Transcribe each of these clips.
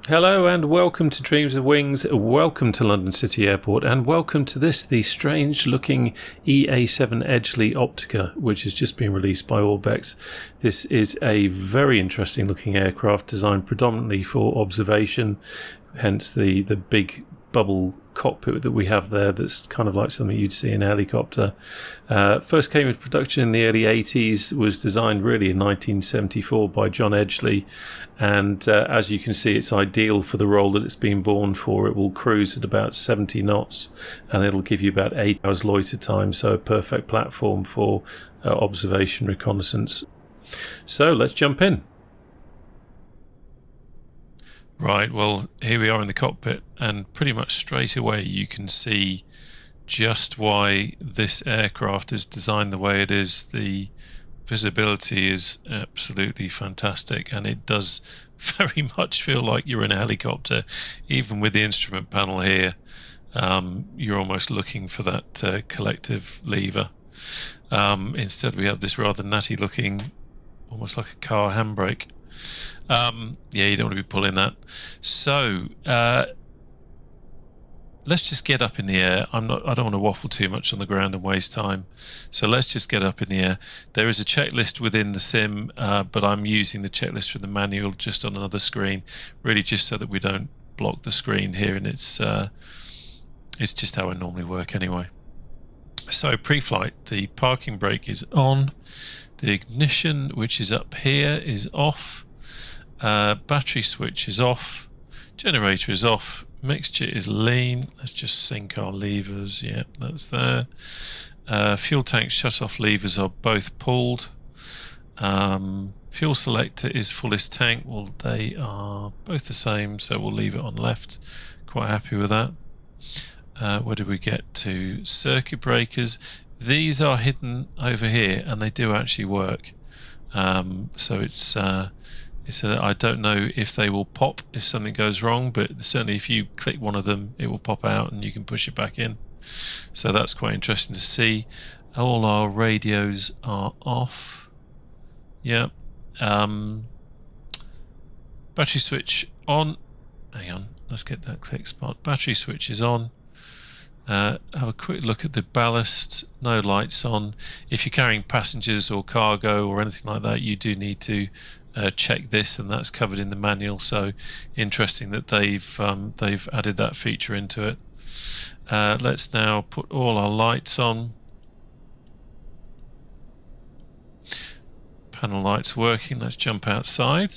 Hello and welcome to Dreams of Wings, welcome to London City Airport, and welcome to this, the strange looking EA-7 Edgley Optica, which has just been released by Orbx. This is a very interesting looking aircraft designed predominantly for observation, hence the big bubble cockpit that we have there that's kind of like something you'd see in a helicopter. First came into production in the early 80s, was designed really in 1974 by John Edgley, and as you can see, it's ideal for the role that it's been born for. It will cruise at about 70 knots and it'll give you about 8 hours loiter time, so a perfect platform for observation reconnaissance. So let's jump in. Right, well, here we are in the cockpit, and pretty much straight away you can see just why this aircraft is designed the way it is. The visibility is absolutely fantastic, and it does very much feel like you're in a helicopter. Even with the instrument panel here, you're almost looking for that collective lever. Instead we have this rather natty looking, almost like a car handbrake. Yeah, you don't want to be pulling that. So let's just get up in the air. I don't want to waffle too much on the ground and waste time. So let's just get up in the air. There is a checklist within the sim, but I'm using the checklist from the manual just on another screen, really just so that we don't block the screen here, and it's just how I normally work anyway. So pre-flight, the parking brake is on. The ignition, which is up here, is off. Battery switch is off. Generator is off. Mixture is lean. Let's just sync our levers. Yep, that's there. Fuel tank shut-off levers are both pulled. Fuel selector is fullest tank. Well, they are both the same, so we'll leave it on left. Quite happy with that. Where do we get to? Circuit breakers. These are hidden over here, and they do actually work. So it's I don't know if they will pop if something goes wrong, but certainly if you click one of them, it will pop out and you can push it back in. So that's quite interesting to see. All our radios are off. Yep. Battery switch on. Hang on, let's get that click spot. Battery switch is on. Have a quick look at the ballast. No lights on. If you're carrying passengers or cargo or anything like that, you do need to check this, and that's covered in the manual. So interesting that they've added that feature into it. Let's now put all our lights on. Panel lights working. Let's jump outside.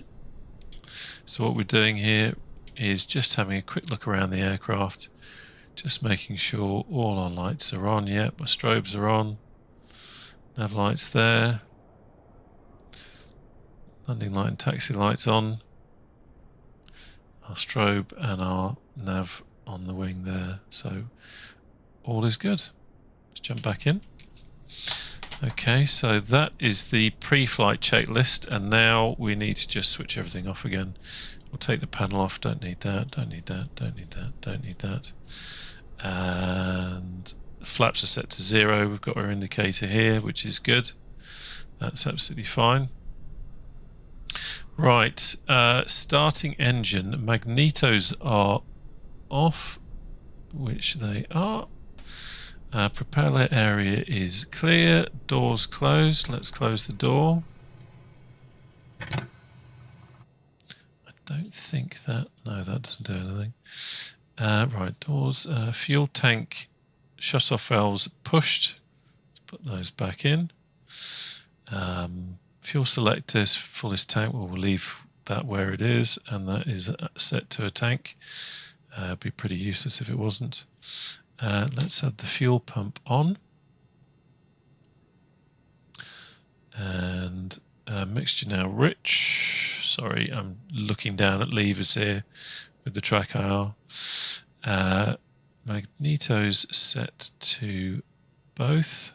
So what we're doing here is just having a quick look around the aircraft. Just making sure all our lights are on. Yep, our strobes are on. Nav lights there. Landing light and taxi lights on. Our strobe and our nav on the wing there. So all is good. Let's jump back in. Okay, so that is the pre-flight checklist, and now we need to just switch everything off again. We'll take the panel off. Don't need that, don't need that, don't need that, don't need that. And flaps are set to 0. We've got our indicator here, which is good. That's absolutely fine. Right, starting engine. Magnetos are off, which they are. Propeller area is clear. Doors closed. Let's close the door. I don't think that... No, that doesn't do anything. Right, doors. Fuel tank shut-off valves pushed. Let's put those back in. Fuel selectors, fullest tank. We'll leave that where it is, and that is set to a tank. It'd be pretty useless if it wasn't. Let's have the fuel pump on. And mixture now rich. Sorry, I'm looking down at levers here with the track IR. Magnetos set to both.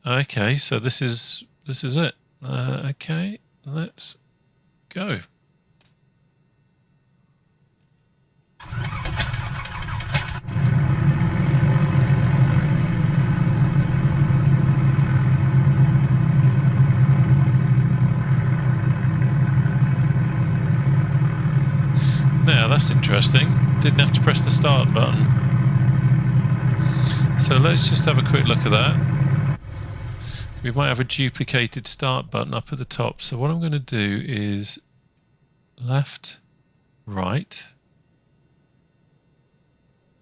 Okay, so this is it. Okay, let's go. Now that's interesting. Didn't have to press the start button. So let's just have a quick look at that. We might have a duplicated start button up at the top. So what I'm going to do is left, right.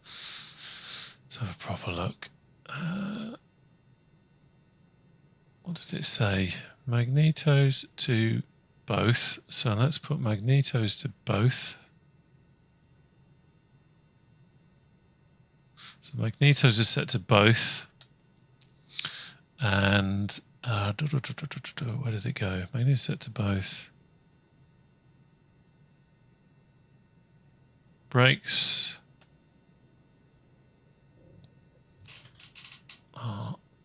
Let's have a proper look. What does it say? Magnetos to both. So let's put magnetos to both. So magnetos are set to both. And where did it go? Magnetos set to both. Brakes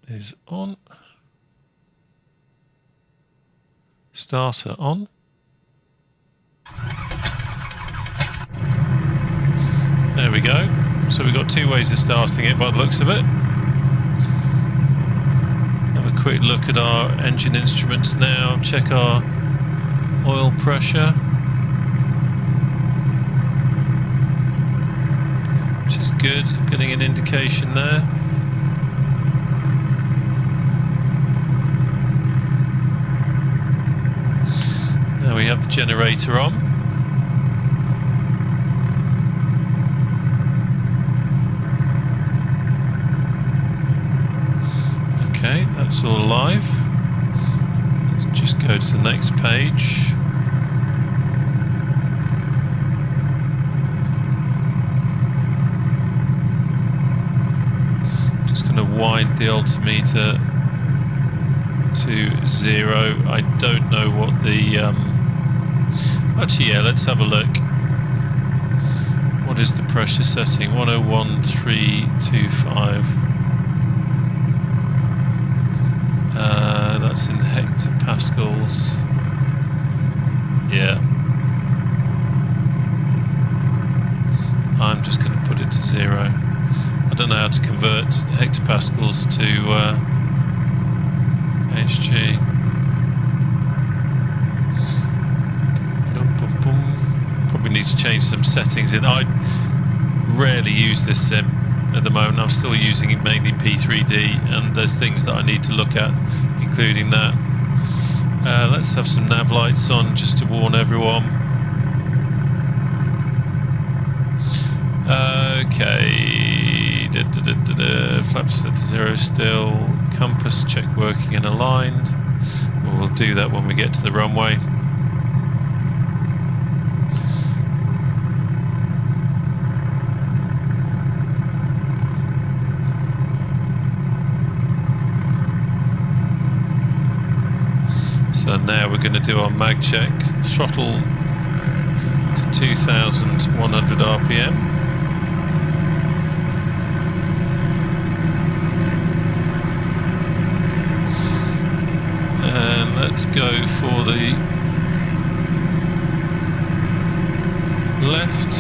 is on. Starter on. There we go. So we've got two ways of starting it by the looks of it. Have a quick look at our engine instruments now. Check our oil pressure, which is good. Getting an indication there. Now we have the generator on. Okay, that's all live. Let's just go to the next page. Just going to wind the altimeter to 0. I don't know what the actually, yeah, let's have a look. What is the pressure setting? 101,325. That's in hectopascals. Yeah. I'm just going to put it to 0. I don't know how to convert hectopascals to HG. Probably need to change some settings in. I rarely use this sim at the moment. I'm still using it mainly P3D, and there's things that I need to look at, including that. Let's have some nav lights on just to warn everyone. Okay, flaps set to 0 still. Compass check working and aligned. We'll do that when we get to the runway. So now we're going to do our mag check. Throttle to 2,100 RPM. And let's go for the left.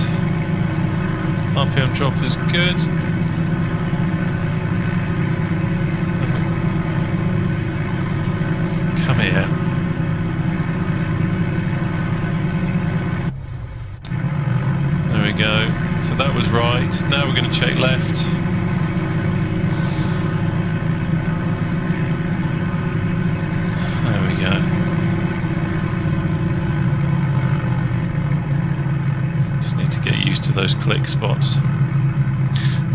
RPM drop is good. Come here. Go. So that was right. Now we're going to check left. There we go. Just need to get used to those click spots.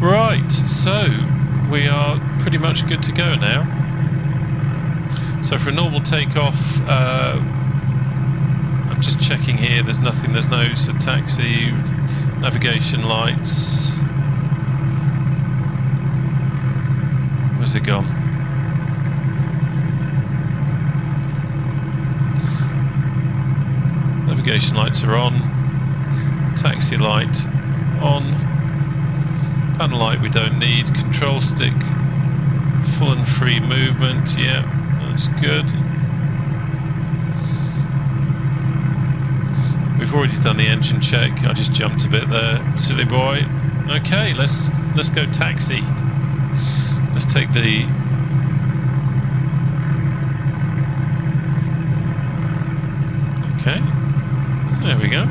Right, so we are pretty much good to go now. So for a normal takeoff, I'm just checking here, there's nothing, there's no taxi, navigation lights. Where's it gone? Navigation lights are on. Taxi light on. Panel light we don't need. Control stick, full and free movement. Yeah, that's good. We've already done the engine check. I just jumped a bit there, silly boy. Okay, let's go taxi. Let's take the okay. There we go.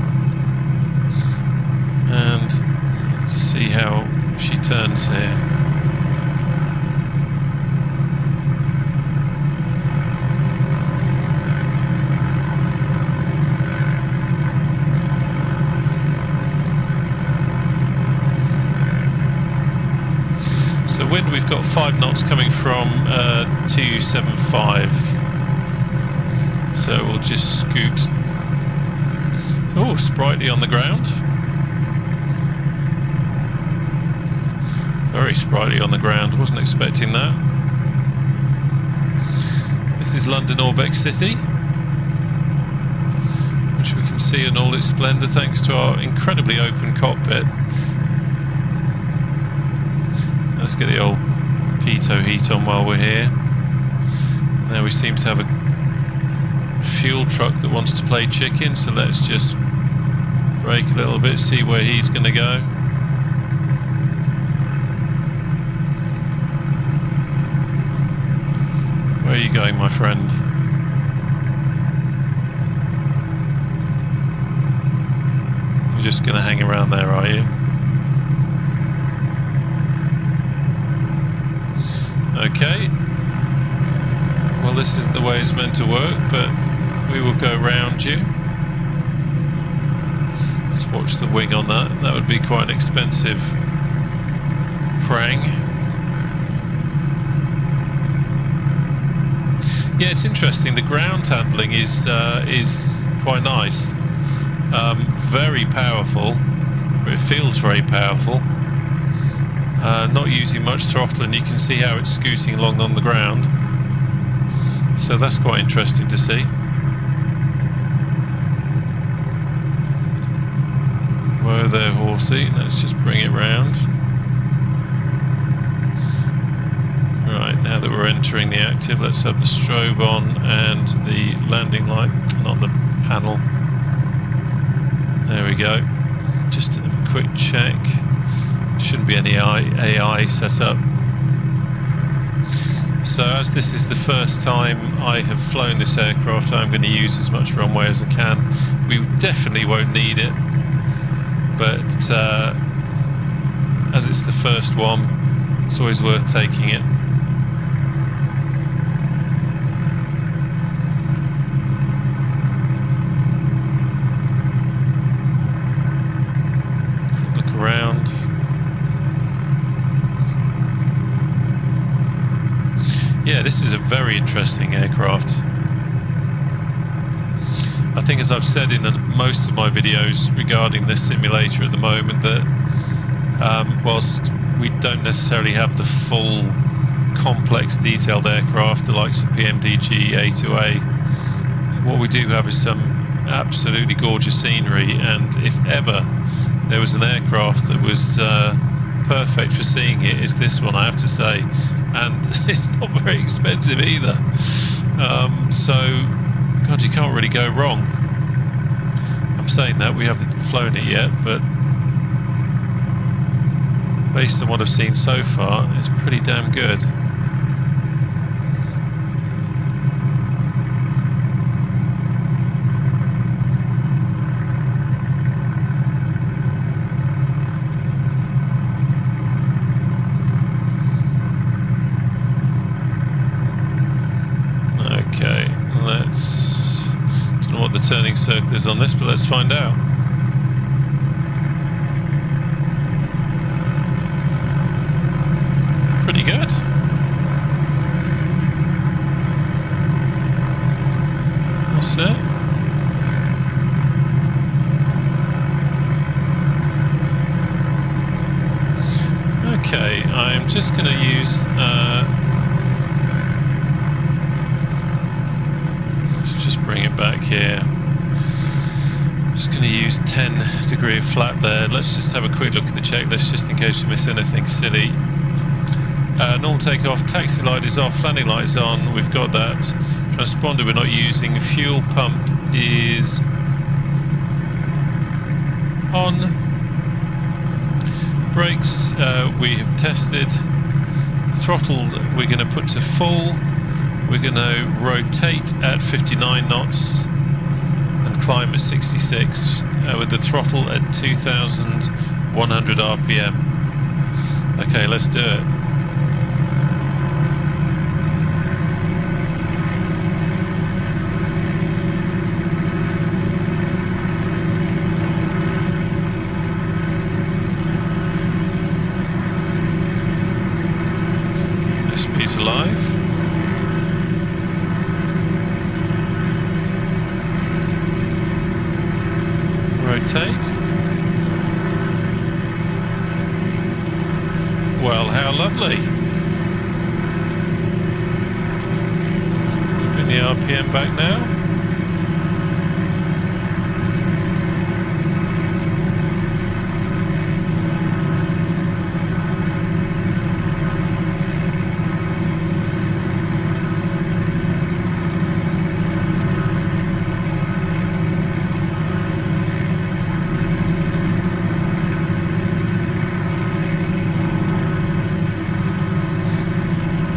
See how she turns here. So wind, we've got 5 knots coming from 275. So we'll just scoot. Oh, sprightly on the ground. Very sprightly on the ground, wasn't expecting that. This is London Orbx City, which we can see in all its splendour thanks to our incredibly open cockpit. Let's get the old pitot heat on while we're here. Now we seem to have a fuel truck that wants to play chicken, so let's just brake a little bit, see where he's going to go. Where are you going, my friend? You're just going to hang around there, are you? Okay. Well, this isn't the way it's meant to work, but we will go round you. Let's watch the wing on that. That would be quite an expensive prang. Yeah, it's interesting. The ground handling is quite nice. Very powerful. It feels very powerful. Not using much throttle, and you can see how it's scooting along on the ground. So that's quite interesting to see. Whoa there, horsey. Let's just bring it round. Right, now that we're entering the active, let's have the strobe on and the landing light, not the panel. There we go. Just a quick check. Shouldn't be any AI set up. So as this is the first time I have flown this aircraft, I'm going to use as much runway as I can. We definitely won't need it, but as it's the first one, it's always worth taking it. Quick look around. Yeah, this is a very interesting aircraft. I think, as I've said in most of my videos regarding this simulator at the moment, that whilst we don't necessarily have the full complex detailed aircraft, the likes of PMDG, A2A, what we do have is some absolutely gorgeous scenery, and if ever there was an aircraft that was perfect for seeing it, is this one, I have to say. And it's not very expensive either, so God, you can't really go wrong. I'm saying that, we haven't flown it yet, but based on what I've seen so far, it's pretty damn good. Don't know what the turning circle is on this, but let's find out. Pretty good. That's it. Okay, I'm just going to use just bring it back here. I'm just going to use 10 degree of flat there. Let's just have a quick look at the checklist just in case we miss anything silly. Normal takeoff, taxi light is off, landing light is on, we've got that. Transponder we're not using, fuel pump is on. Brakes we have tested. Throttle we're going to put to full. We're going to rotate at 59 knots and climb at 66 with the throttle at 2,000 100 RPM. Okay, let's do it. This speed's alive. Rotate. Well, how lovely. Let's bring the RPM back now.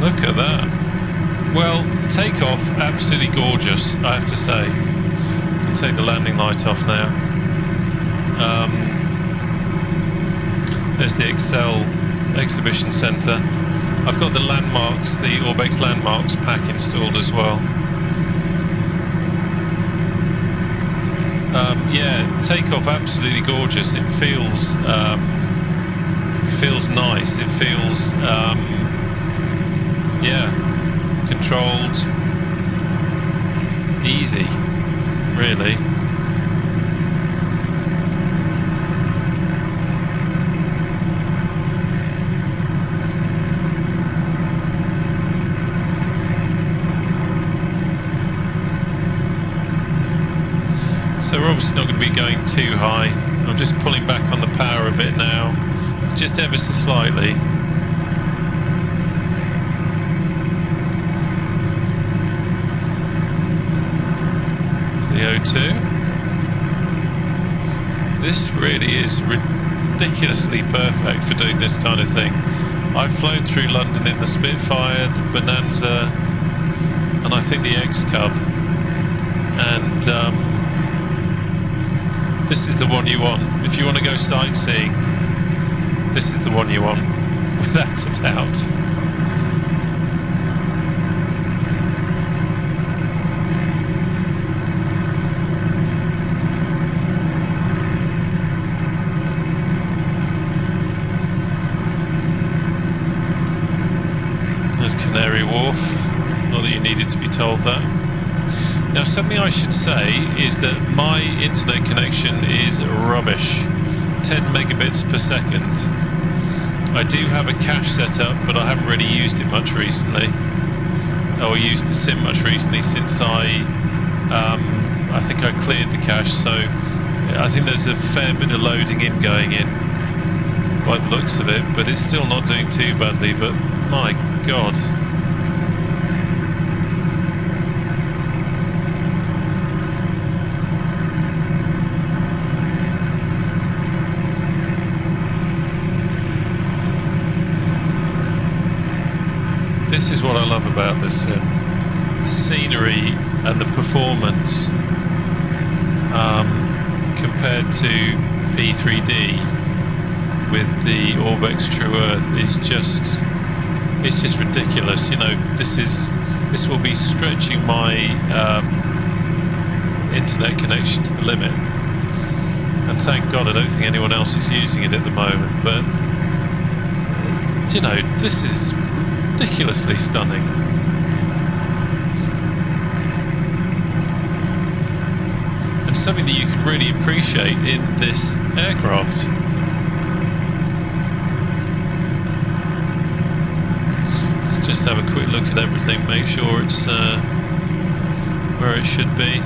Look at that. Well, Takeoff, absolutely gorgeous, I have to say. I can take the landing light off now. There's the Excel Exhibition Centre. I've got the landmarks, the Orbx Landmarks pack installed as well. Yeah, Takeoff, absolutely gorgeous. It feels nice. It feels yeah, controlled, easy, really. So we're obviously not going to be going too high. I'm just pulling back on the power a bit now, just ever so slightly. The O2. This really is ridiculously perfect for doing this kind of thing. I've flown through London in the Spitfire, the Bonanza, and I think the X-Cub, and this is the one you want. If you want to go sightseeing, this is the one you want, without a doubt. Canary Wharf, not that you needed to be told that. Now, something I should say is that my internet connection is rubbish, 10 megabits per second. I do have a cache set up, but I haven't really used it much recently, or used the SIM much recently since I think I cleared the cache, so I think there's a fair bit of loading in going in by the looks of it, but it's still not doing too badly. But my God. This is what I love about this sim. The scenery and the performance compared to P3D with the Orbx True Earth is just, it's just ridiculous. You know, this will be stretching my internet connection to the limit, and thank God I don't think anyone else is using it at the moment, but you know, this is ridiculously stunning. And something that you can really appreciate in this aircraft. Let's just have a quick look at everything, make sure it's where it should be.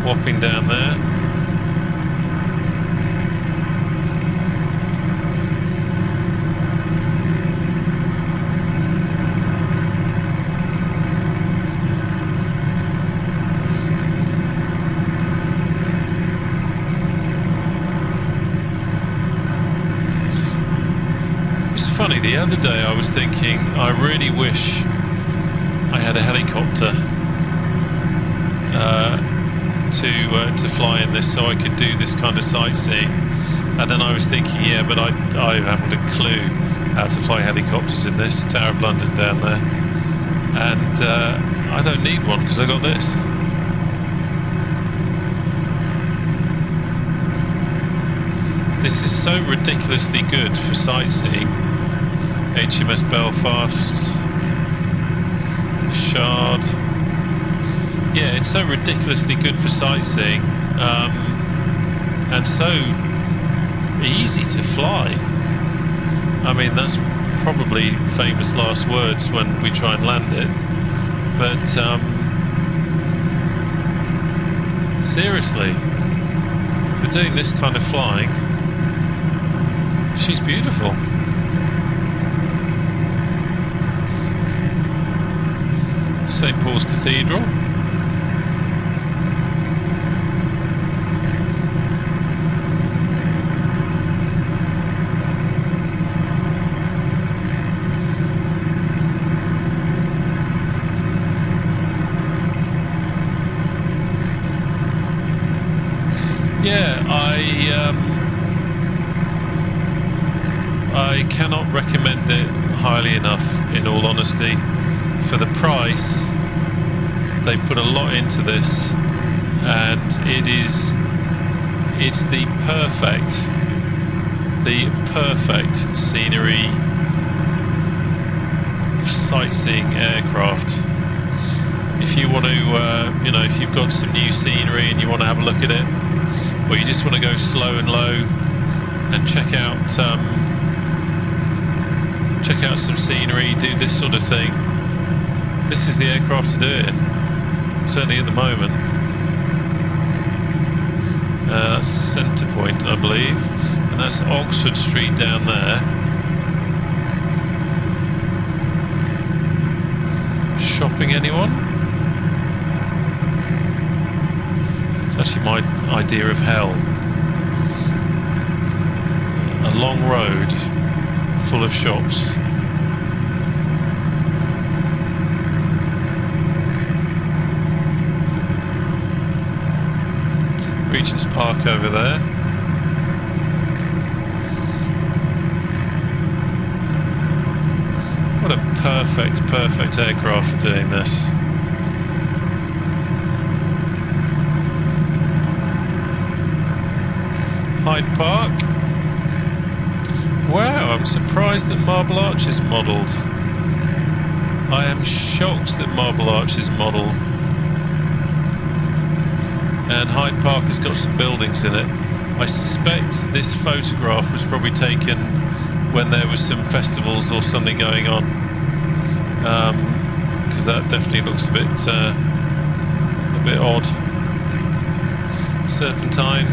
Whopping down there. Funny, the other day I was thinking I really wish I had a helicopter to fly in this so I could do this kind of sightseeing. And then I was thinking, yeah, but I haven't a clue how to fly helicopters in this. Tower of London down there. And I don't need one because I got this. This is so ridiculously good for sightseeing. HMS Belfast, the Shard. Yeah, it's so ridiculously good for sightseeing, and so easy to fly. I mean, that's probably famous last words when we try and land it. But seriously, for doing this kind of flying, she's beautiful. St. Paul's Cathedral. Yeah, I cannot recommend it highly enough, in all honesty. For the price, they've put a lot into this, and it's the perfect scenery sightseeing aircraft. If you want to, if you've got some new scenery and you want to have a look at it, or you just want to go slow and low and check out some scenery, do this sort of thing, this is the aircraft to do it in, certainly at the moment. That's Centre Point, I believe, and that's Oxford Street down there. Shopping, anyone? It's actually my idea of hell. A long road full of shops. Regent's Park over there. What a perfect aircraft for doing this. Hyde Park. Wow, I'm surprised that Marble Arch is modelled. I am shocked that Marble Arch is modelled. And Hyde Park has got some buildings in it. I suspect this photograph was probably taken when there was some festivals or something going on, because that definitely looks a bit odd. Serpentine.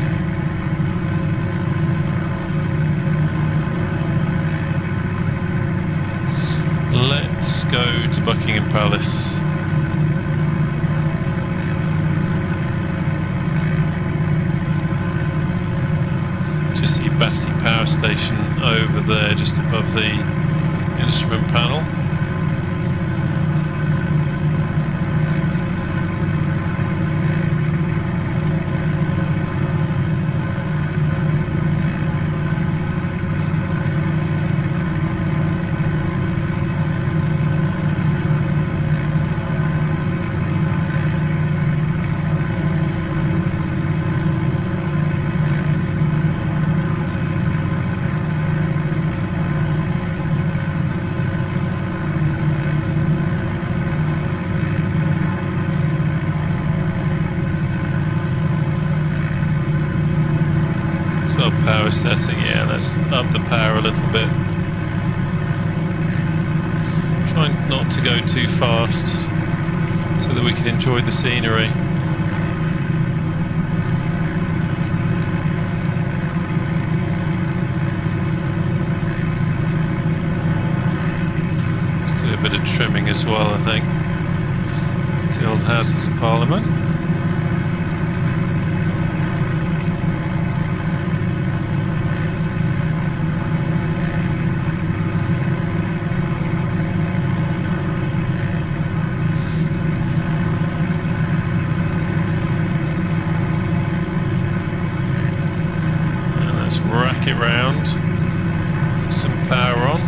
Let's go to Buckingham Palace. Just see Battersea Power Station over there, just above the instrument panel. Power setting, yeah, let's up the power a little bit. Trying not to go too fast so that we can enjoy the scenery. Let's do a bit of trimming as well, I think. It's the old Houses of Parliament. rack it round, put some power on.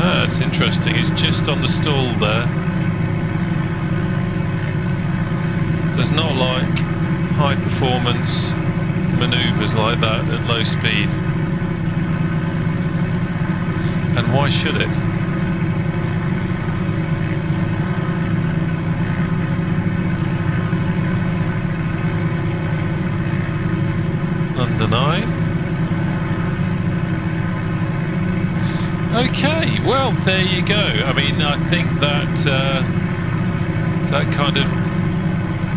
Ah, it's interesting, it's just on the stall there. Does not like high performance manoeuvres like that at low speed. And why should it? London Eye. Okay, well there you go. I mean, I think that that kind of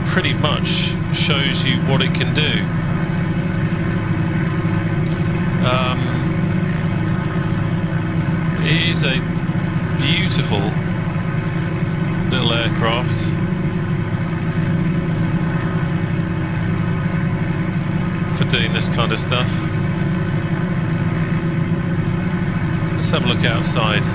pretty much shows you what it can do. It is a beautiful little aircraft. For doing this kind of stuff. Let's have a look outside.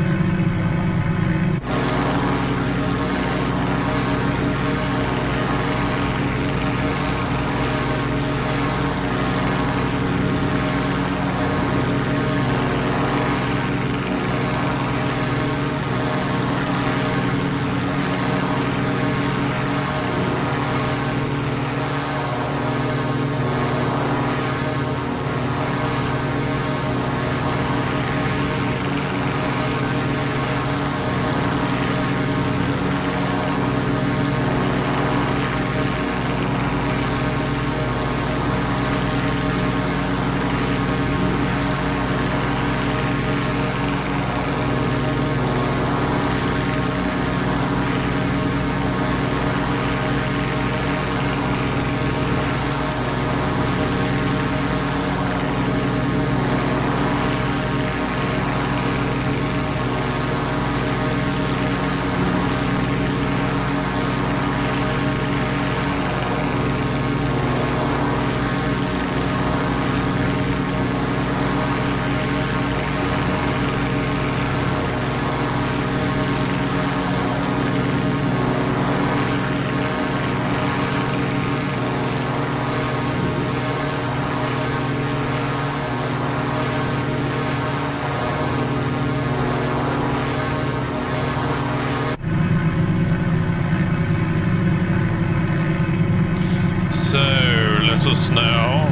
So let us now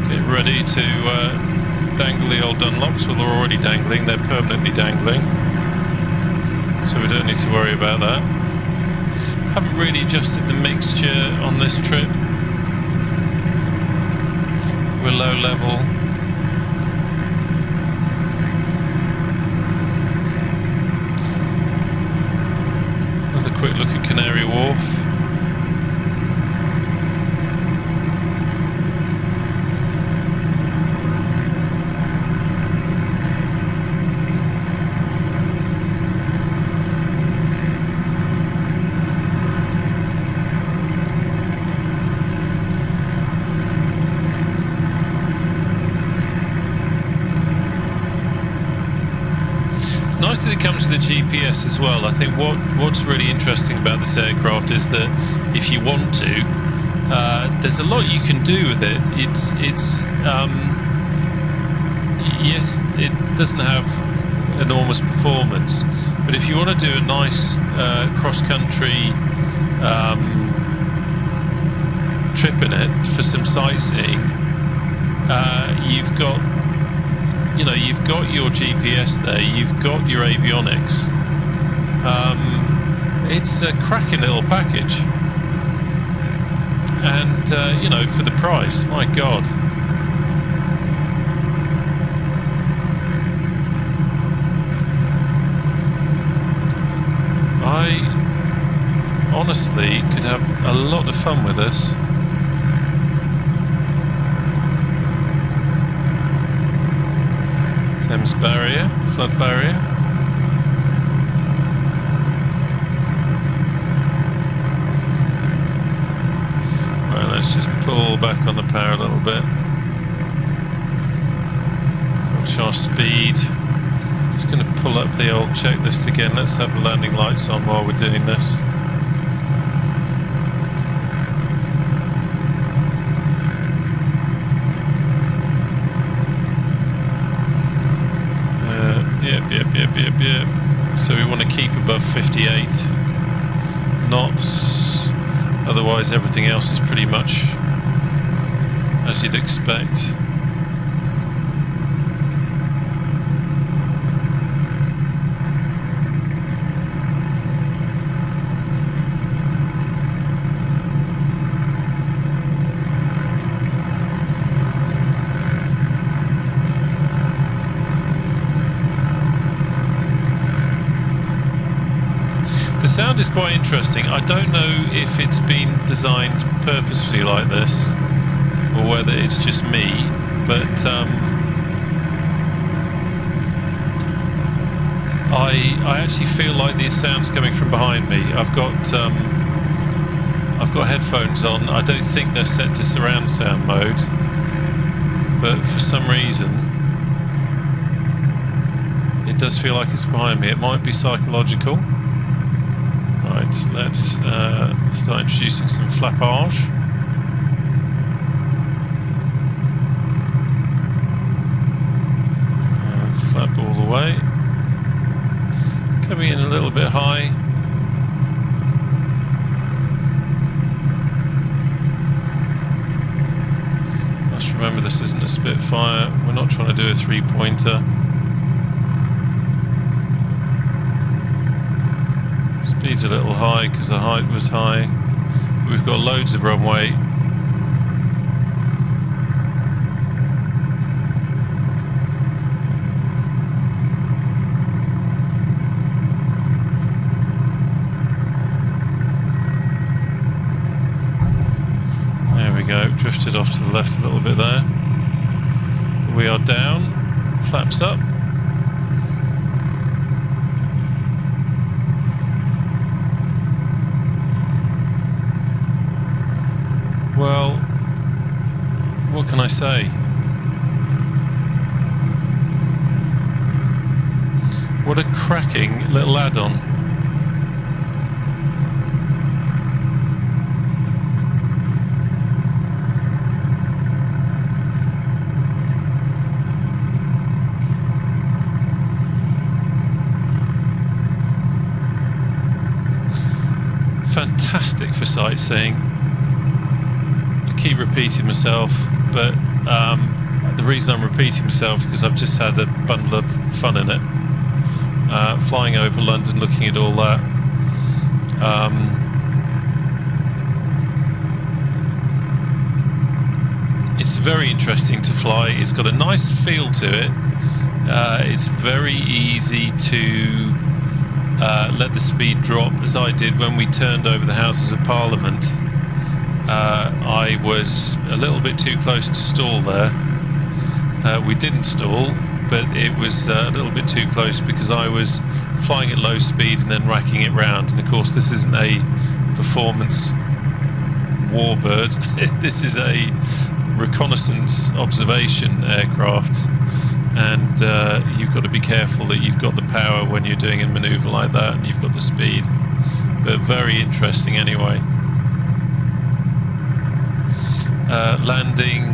get ready to dangle the old Dunlops. Well, they're already dangling, they're permanently dangling, so we don't need to worry about that. Haven't really adjusted the mixture on this trip. We're low level. Another quick look at Canary Wharf. Nice that it comes with a GPS as well. I think what's really interesting about this aircraft is that if you want to, there's a lot you can do with it. Yes, it doesn't have enormous performance, but if you want to do a nice cross-country trip in it for some sightseeing, you've got your GPS there, you've got your avionics. It's a cracking little package, and for the price, my God. I honestly could have a lot of fun with this. Thames barrier, flood barrier. Right, let's just pull back on the power a little bit. Watch our speed. Just going to pull up the old checklist again. Let's have the landing lights on while we're doing this. So we want to keep above 58 knots. Otherwise, everything else is pretty much as you'd expect. The sound is quite interesting. I don't know if it's been designed purposefully like this or whether it's just me, but I actually feel like the sound's coming from behind me. I've got headphones on. I don't think they're set to surround sound mode, but for some reason it does feel like it's behind me. It might be psychological. Right, let's start introducing some flappage. Flap all the way. Coming in a little bit high. Must remember this isn't a Spitfire. We're not trying to do a three-pointer. Speed's a little high because the height was high, but we've got loads of runway. There we go, drifted off to the left a little bit there. But we are down, flaps up. Well, what can I say? What a cracking little add-on. Fantastic for sightseeing. Keep repeating myself, but the reason I'm repeating myself is because I've just had a bundle of fun in it. Flying over London, looking at all that. It's very interesting to fly. It's got a nice feel to it. It's very easy to let the speed drop, as I did when we turned over the Houses of Parliament. I was a little bit too close to stall there. We didn't stall, but it was a little bit too close because I was flying at low speed and then racking it round. And of course, this isn't a performance warbird. This is a reconnaissance observation aircraft, and you've got to be careful that you've got the power when you're doing a manoeuvre like that, and you've got the speed. But very interesting anyway. Landing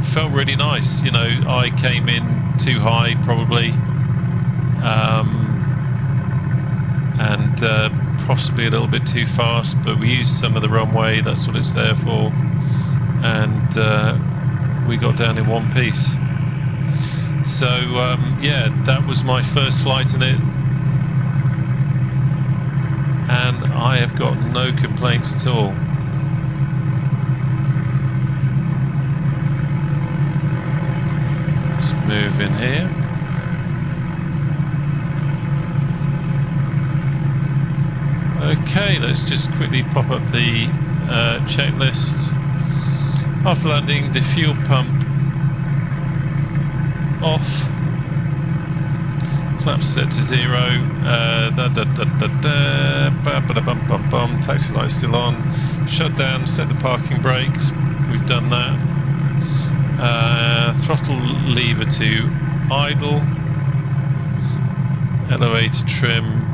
felt really nice. You know, I came in too high probably, and possibly a little bit too fast, but we used some of the runway. That's what it's there for, and we got down in one piece. So yeah, that was my first flight in it, and I have got no complaints at all. Let's move in here. Okay, let's just quickly pop up the checklist. After landing, the fuel pump off, flaps set to 0, taxi lights still on, shut down, set the parking brakes, we've done that, throttle lever to idle, elevator trim.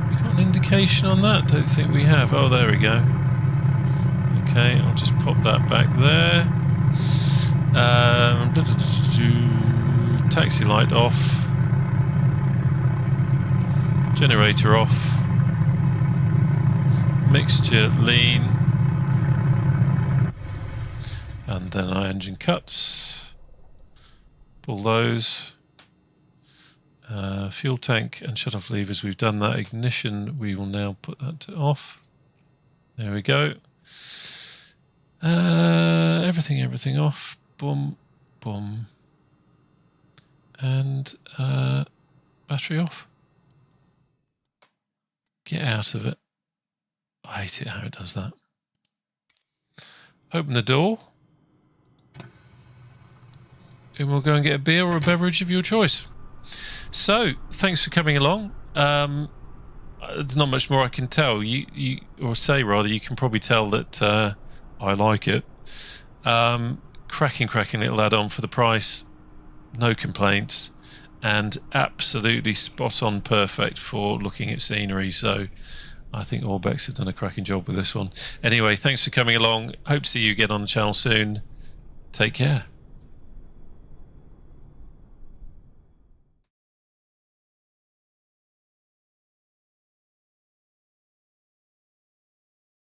We got an indication on that? Don't think we have. Oh, there we go. Okay, I'll just pop that back there. taxi light off, generator off, mixture lean, and then our engine cuts, pull those, fuel tank and shut off levers, we've done that. Ignition, we will now put that to off. There we go. Everything off, boom, boom, and battery off. Get out of it. I hate it how it does that. Open the door, and we'll go and get a beer or a beverage of your choice. So, thanks for coming along. There's not much more I can tell you, or say rather. You can probably tell that I like it. Cracking little add-on for the price. No complaints, and absolutely spot on, perfect for looking at scenery. So I think Orbx has done a cracking job with this one. Anyway, thanks for coming along. Hope to see you again on the channel soon. Take care.